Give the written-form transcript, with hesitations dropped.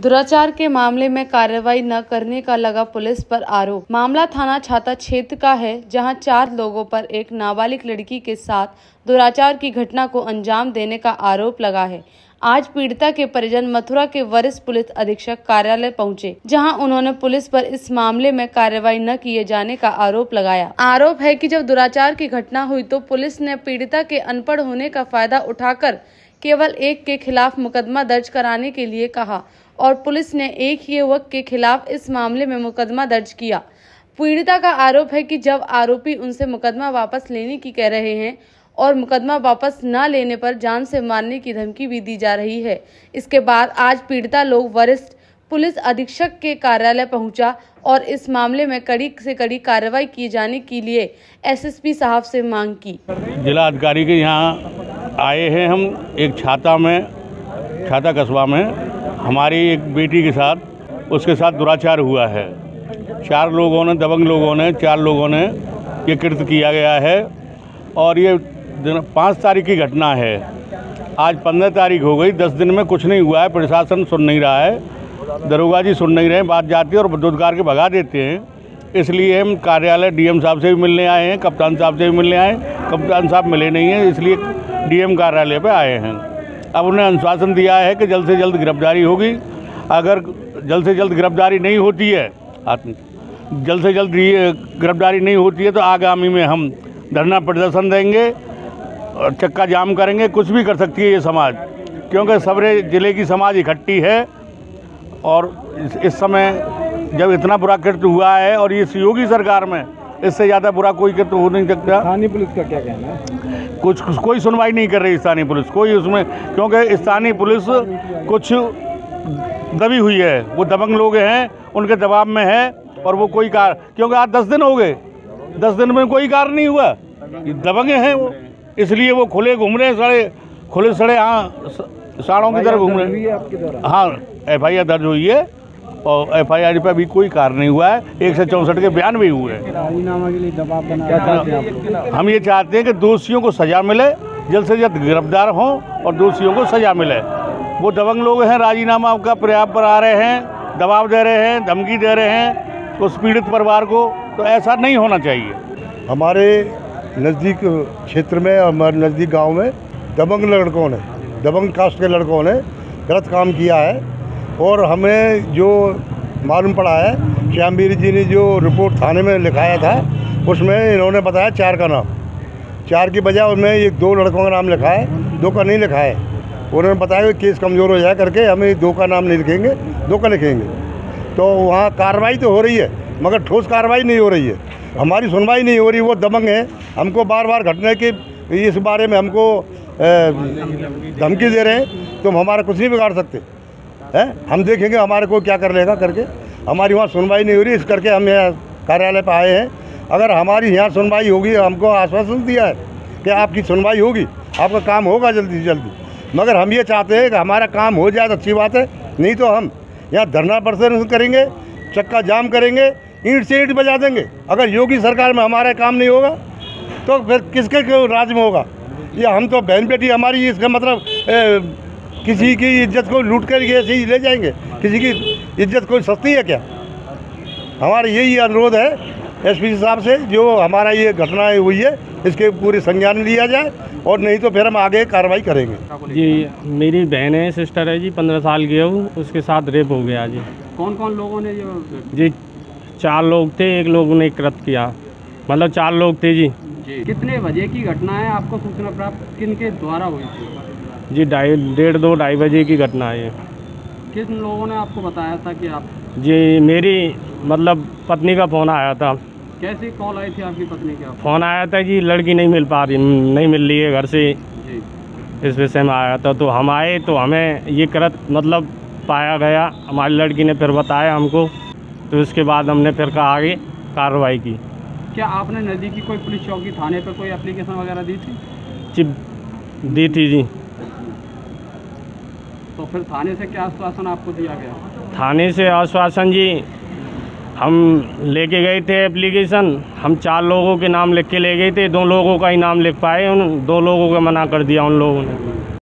दुराचार के मामले में कार्रवाई न करने का लगा पुलिस पर आरोप। मामला थाना छाता क्षेत्र का है, जहां 4 लोगों पर एक नाबालिग लड़की के साथ दुराचार की घटना को अंजाम देने का आरोप लगा है। आज पीड़िता के परिजन मथुरा के वरिष्ठ पुलिस अधीक्षक कार्यालय पहुंचे, जहां उन्होंने पुलिस पर इस मामले में कार्रवाई न किए जाने का आरोप लगाया। आरोप है कि जब दुराचार की घटना हुई तो पुलिस ने पीड़िता के अनपढ़ होने का फायदा उठाकर केवल एक के खिलाफ मुकदमा दर्ज कराने के लिए कहा और पुलिस ने एक ही युवक के खिलाफ इस मामले में मुकदमा दर्ज किया। पीड़िता का आरोप है कि जब आरोपी उनसे मुकदमा वापस लेने की कह रहे हैं और मुकदमा वापस न लेने पर जान से मारने की धमकी भी दी जा रही है। इसके बाद आज पीड़िता लोग वरिष्ठ पुलिस अधीक्षक के कार्यालय पहुंचा और इस मामले में कड़ी से कड़ी कार्रवाई किए जाने के लिए एसएसपी साहब से मांग की। जिला अधिकारी के यहाँ आए हैं हम एक छाता कस्बा में हमारी एक बेटी के साथ, उसके साथ दुराचार हुआ है। 4 लोगों ने, दबंग लोगों ने, 4 लोगों ने ये कृत्य किया गया है और ये 5 तारीख की घटना है। आज 15 तारीख हो गई, 10 दिन में कुछ नहीं हुआ है। प्रशासन सुन नहीं रहा है, दरोगा जी सुन नहीं रहे हैं, बात जाती है और दुदकार के भगा देते हैं। इसलिए हम कार्यालय डीएम साहब से भी मिलने आए हैं, कप्तान साहब से भी मिलने आए हैं। कप्तान साहब मिले नहीं हैं, इसलिए डीएम कार्यालय पे आए हैं। अब उन्हें आश्वासन दिया है कि जल्द से जल्द गिरफ्तारी होगी। अगर जल्द से जल्द गिरफ्तारी नहीं होती है तो आगामी में हम धरना प्रदर्शन देंगे और चक्का जाम करेंगे। कुछ भी कर सकती है ये समाज, क्योंकि सबरे जिले की समाज इकट्ठी है और इस समय जब इतना बुरा कृत्य हुआ है और ये योगी सरकार में इससे ज़्यादा बुरा कोई कृत्य हो नहीं सकता। स्थानीय पुलिस का क्या कहना है? कोई सुनवाई नहीं कर रही स्थानीय पुलिस, कोई उसमें, क्योंकि स्थानीय पुलिस कुछ दबी हुई है। वो दबंग लोग हैं, उनके दबाव में है और वो कोई क्योंकि आज 10 दिन हो गए, 10 दिन में कोई कार्य नहीं हुआ। दबंग हैं वो, इसलिए वो खुले घूम रहे हैं, खुले सड़े साड़ों की तरह घूम रहे हैं। हाँ, FIR दर्ज हुई है और FIR पे अभी कोई कार्य नहीं हुआ है। 164 के बयान भी हुए हैं। राजीनामा के लिए दबाव बना, हम ये चाहते हैं कि दोषियों को सजा मिले, जल्द से जल्द गिरफ्तार हों और दोषियों को सजा मिले। वो दबंग लोग हैं, राजीनामा का प्रयास पर आ रहे हैं, दबाव दे रहे हैं, धमकी दे रहे हैं उस पीड़ित परिवार को, तो ऐसा नहीं होना चाहिए। हमारे नज़दीक क्षेत्र में, हमारे नज़दीक गाँव में दबंग कास्ट के लड़कों ने गलत काम किया है और हमें जो मालूम पड़ा है, श्यामवीर जी ने जो रिपोर्ट थाने में लिखाया था उसमें इन्होंने बताया 4 का नाम, 4 की बजाय उसमें ये 2 लड़कों का नाम लिखा है, 2 का नहीं लिखा है। उन्होंने बताया कि केस कमज़ोर हो जाए करके हमें 2 का नाम नहीं लिखेंगे, 2 का लिखेंगे। तो वहाँ कार्रवाई तो हो रही है मगर ठोस कार्रवाई नहीं हो रही है, हमारी सुनवाई नहीं हो रही। वो दबंग है, हमको बार घटने के इस बारे में हमको धमकी दे रहे हैं, तो हमारा कुछ नहीं बिगाड़ सकते हैं। हम देखेंगे हमारे को क्या कर लेगा करके। हमारी वहाँ सुनवाई नहीं हो रही, इस करके हम यहाँ कार्यालय पर आए हैं। अगर हमारी यहाँ सुनवाई होगी, हमको आश्वासन दिया है कि आपकी सुनवाई होगी, आपका काम होगा जल्दी से जल्दी। मगर हम ये चाहते हैं कि हमारा काम हो जाए तो अच्छी बात है, नहीं तो हम यहाँ धरना प्रदर्शन करेंगे, चक्का जाम करेंगे, ईंट से ईंट बजा देंगे। अगर योगी सरकार में हमारा काम नहीं होगा तो फिर किसके राज में होगा? ये हम तो बहन बेटी हमारी, इसका मतलब किसी की इज्जत को लूट कर ऐसे ही ले जाएंगे? किसी की इज्जत कोई सस्ती है क्या? हमारा यही अनुरोध है एसपी साहब से, जो हमारा ये घटना हुई है इसके पूरे संज्ञान लिया जाए और नहीं तो फिर हम आगे कार्रवाई करेंगे। जी, मेरी बहन है, सिस्टर है जी, 15 साल की है वो, उसके साथ रेप हो गया जी। कौन लोगों ने जी 4 लोग थे, एक लोग ने कृत्य किया, मतलब 4 लोग थे जी। कितने बजे की घटना है? आपको सूचना प्राप्त किन के द्वारा हुई थी? जी 1:30-2:30 बजे की घटना है। किन लोगों ने आपको बताया था कि आप? जी मेरी मतलब पत्नी का फ़ोन आया था। कैसी कॉल आई थी आपकी पत्नी का? फ़ोन आया था जी, लड़की नहीं मिल रही है घर से जी, इस विषय में आया था। तो हम आए तो हमें ये कृत्य मतलब पाया गया, हमारी लड़की ने फिर बताया हमको, तो उसके बाद हमने फिर आगे कार्रवाई की। क्या आपने नज़दीकी कोई पुलिस चौकी, थाने पर कोई एप्लीकेशन वगैरह दी थी? जी दी थी जी। तो फिर थाने से क्या आश्वासन आपको दिया गया? थाने से आश्वासन जी, हम लेके गए थे एप्लीकेशन, हम 4 लोगों के नाम लिख के ले गए थे, 2 लोगों का ही नाम लिख पाए, उन 2 लोगों का मना कर दिया उन लोगों ने।